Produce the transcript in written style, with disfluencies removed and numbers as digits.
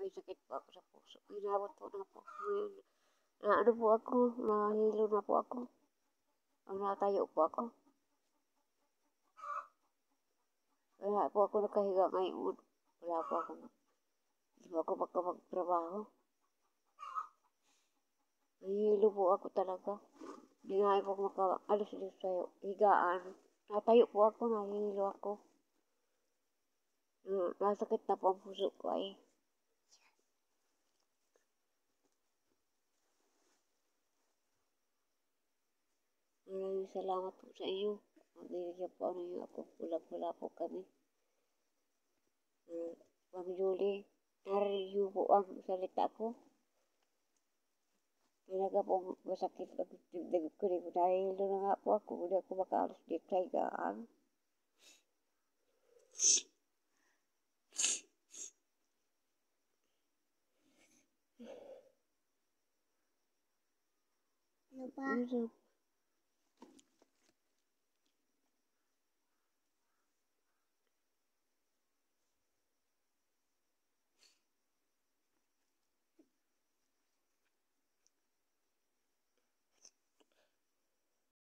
may sakit po ako sa puso. Inabot po na po. Ngayon, na ano po ako, nahilo na po ako. Ang natayo po ako. Kaya po ako nakahiga ngayon. Wala po ako. Hindi po ako magtrabaho. Nahihilo po ako talaga. Hindi nga po ako makaalis dito sa higaan. Natayo po ako, nahihilo ako. Nasakit na po ang puso ko ay. Maraming salamat po sa inyo. Binigyan po ano yung ako. Wala po kami. Ma'am Julie, narinig po ang salita ko. Talaga po masakit ang dibdib ko. Nahihilo na nga po ako. Hindi ako makaalis dito sa higaan. Ano ba?